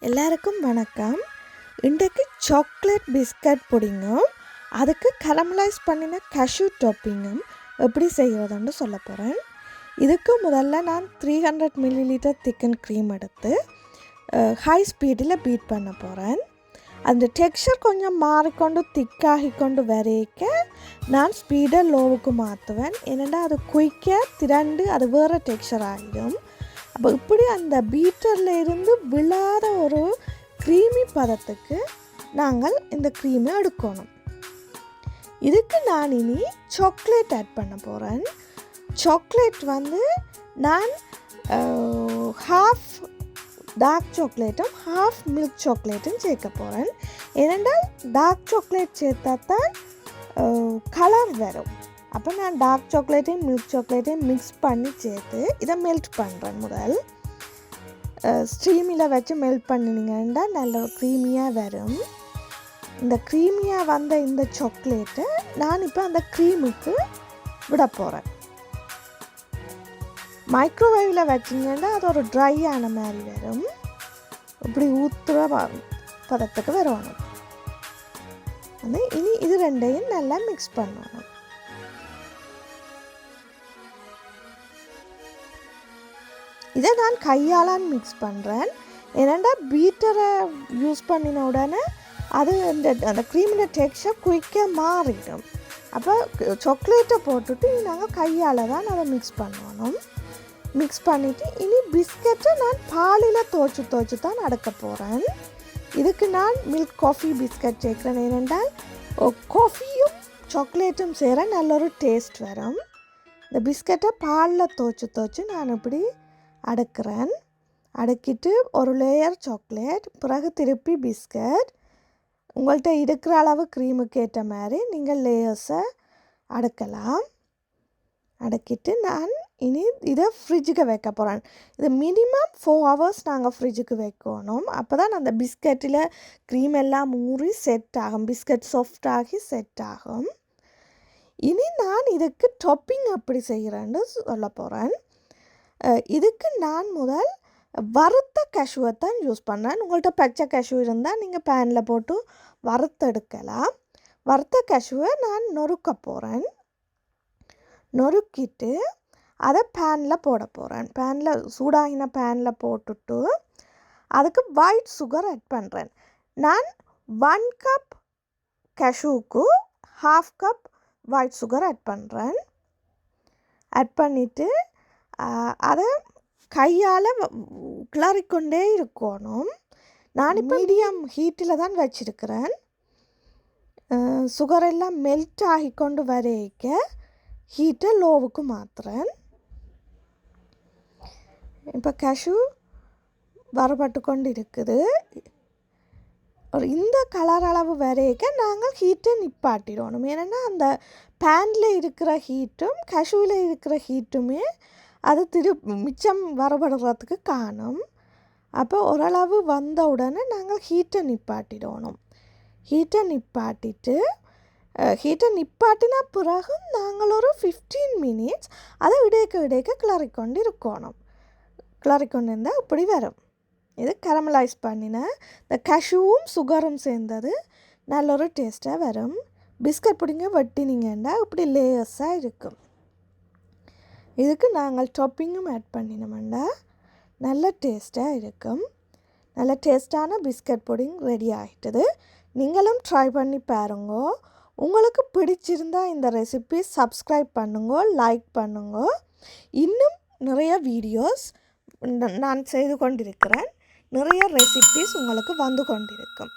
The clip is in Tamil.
எல்லாருக்கும் வணக்கம். இன்றைக்கு சாக்லேட் பிஸ்கட் புடிங்கும் அதுக்கு கரமலைஸ் பண்ணின cashew டாப்பிங்கும் எப்படி செய்கிறதுன்னு சொல்ல போகிறேன். இதுக்கு முதல்ல நான் 300 ml திக்கன் க்ரீம் எடுத்து ஹை ஸ்பீடில் பீட் பண்ண போகிறேன். அந்த டெக்ஸ்சர் கொஞ்சம் மாறிக்கொண்டு திக்காகி கொண்டு வரைக்க நான் ஸ்பீடை லோவுக்கு மாற்றுவேன். ஏன்னா அது குயிக்காக திரண்டு அது வேறு டெக்ஸ்சர் ஆகிடும். அப்போ இப்படி அந்த பீட்டரில் இருந்து விழாத ஒரு க்ரீமி பதத்துக்கு நாங்கள் இந்த க்ரீமை எடுக்கணும். இதுக்கு நான் இனி சாக்லேட் ஆட் பண்ண போகிறேன். சாக்லேட் நான் ஹாஃப் டார்க் சாக்லேட்டும் ஹாஃப் மில்க் சாக்லேட்டும் சேர்க்க போகிறேன். ஏனென்றால் டார்க் சாக்லேட் சேர்த்தா தான் கலர் வரும். அப்போ நான் டார்க் சாக்லேட்டையும் மில்க் சாக்லேட்டையும் மிக்ஸ் பண்ணி சேர்த்து இதை மெல்ட் பண்ணுறேன். முதல் ஸ்ட்ரீமில் வச்சு மெல்ட் பண்ணினீங்கன்னா நல்ல க்ரீமியாக வரும். இந்த க்ரீமியாக வந்த இந்த சாக்லேட்டை நான் இப்போ அந்த க்ரீமுக்கு விட போகிறேன். மைக்ரோவேவில் வச்சிங்கன்னா அது ஒரு ட்ரை ஆன மாதிரி வரும். இப்படி ஊற்றுற பதத்துக்கு வரணும். இனி இது ரெண்டையும் நல்லா மிக்ஸ் பண்ணணும். இதை நான் கையால் மிக்ஸ் பண்ணுறேன். ஏன்னா பீட்டரை யூஸ் பண்ணின உடனே அது அந்த க்ரீமின் டெக்ஸ்சர் குயிக்காக மாறிடும். அப்போ சாக்லேட்டை போட்டுட்டு நாங்கள் கையால் தான் அதை மிக்ஸ் பண்ணணும். மிக்ஸ் பண்ணிவிட்டு இனி பிஸ்கெட்டை நான் பாலில் துவைச்சி தான் அடக்க போகிறேன். இதுக்கு நான் மில்க் காஃபி பிஸ்கட் சேர்க்குறேன். ஏனென்றால் காஃபியும் சாக்லேட்டும் சேர நல்ல ஒரு டேஸ்ட் வரும். இந்த பிஸ்கட்டை பாலில் துவைச்சி நான் இப்படி அடுக்கிறேன். அடுக்கிட்டு ஒரு லேயர் சாக்லேட், பிறகு திருப்பி பிஸ்கட். உங்கள்கிட்ட இருக்கிற அளவு க்ரீமுக்கு ஏற்ற மாதிரி நீங்கள் லேயர்ஸை அடுக்கலாம். அடுக்கிட்டு நான் இனி இதை ஃப்ரிட்ஜுக்கு வைக்க போகிறேன். இது மினிமம் 4 hours நாங்கள் ஃப்ரிட்ஜுக்கு வைக்கணும். அப்போ தான் அந்த பிஸ்கட்டில் க்ரீம் எல்லாம் ஊறி செட் ஆகும். பிஸ்கட் சாஃப்ட் ஆகி செட் ஆகும். இனி நான் இதுக்கு டாப்பிங் எப்படி செய்கிறேன்னு சொல்ல போகிறேன். இதுக்கு நான் முதல் வறுத்த கேஷ்யூவை தான் யூஸ் பண்ணேன். உங்கள்கிட்ட பச்சை கேஷ்யூ இருந்தால் நீங்கள் பேனில் போட்டு வறுத்தெடுக்கலாம். வறுத்த கேஷ்யூவை நான் நொறுக்க போகிறேன். நொறுக்கிட்டு அதை பேனில் போட போகிறேன். சூடாகின பேனில் போட்டுட்டு அதுக்கு ஒயிட் சுகர் ஆட் பண்ணுறேன். நான் 1 cup கேஷ்யூவுக்கு 1/2 cup ஒயிட் சுகர் ஆட் பண்ணுறேன். ஆட் பண்ணிவிட்டு அதை கையால் கிளறிக்கொண்டே இருக்கணும். நான் மீடியம் ஹீட்டில் தான் வச்சுருக்கிறேன். சுகரெல்லாம் மெல்ட் ஆகி கொண்டு வரைக்க ஹீட்டை லோவுக்கு மாற்றுறேன். இப்போ கேஷ்யூ வறுபட்டு கொண்டு இருக்குது. ஒரு இந்த கலர் அளவு வரைக்க நாங்கள் ஹீட்டை நிப்பாட்டிடணும். ஏன்னா அந்த பேனில் இருக்கிற ஹீட்டும் கேஷ்யூவில் இருக்கிற ஹீட்டுமே அது மிச்சம் வரப்படுறதுக்கு காணும். அப்போ ஓரளவு வந்த உடனே நாங்கள் ஹீட்டை நிப்பாட்டிடணும். ஹீட்டை நிப்பாட்டின பிறகு நாங்கள் ஒரு 15 minutes அதை இடைக்க கிளறிக்கொண்டு இருக்கணும். கிளறிக்கொண்டு இருந்தால் இப்படி வரும். இது கரமலைஸ் பண்ணின இந்த கேஷ்யூவும் சுகரும் சேர்ந்தது நல்ல ஒரு டேஸ்ட்டாக வரும். பிஸ்கட் பிடிங்க வெட்டினீங்கன்னா இப்படி லேயர்ஸாக இருக்கும். இதுக்கு நாங்கள் டாப்பிங்கும் ஆட் பண்ணினோம்னா நல்ல டேஸ்ட்டாக இருக்கும். நல்ல டேஸ்ட்டான பிஸ்கட் புடிங் ரெடி ஆகிட்டது. நீங்களும் ட்ரை பண்ணி பாருங்க. உங்களுக்கு பிடிச்சிருந்தா இந்த ரெசிபி சப்ஸ்கிரைப் பண்ணுங்க, லைக் பண்ணுங்க. இன்னும் நிறைய வீடியோஸ் நான் செய்து கொண்டிருக்கிறேன். நிறைய ரெசிபிஸ் உங்களுக்கு வந்து கொண்டிருக்கும்.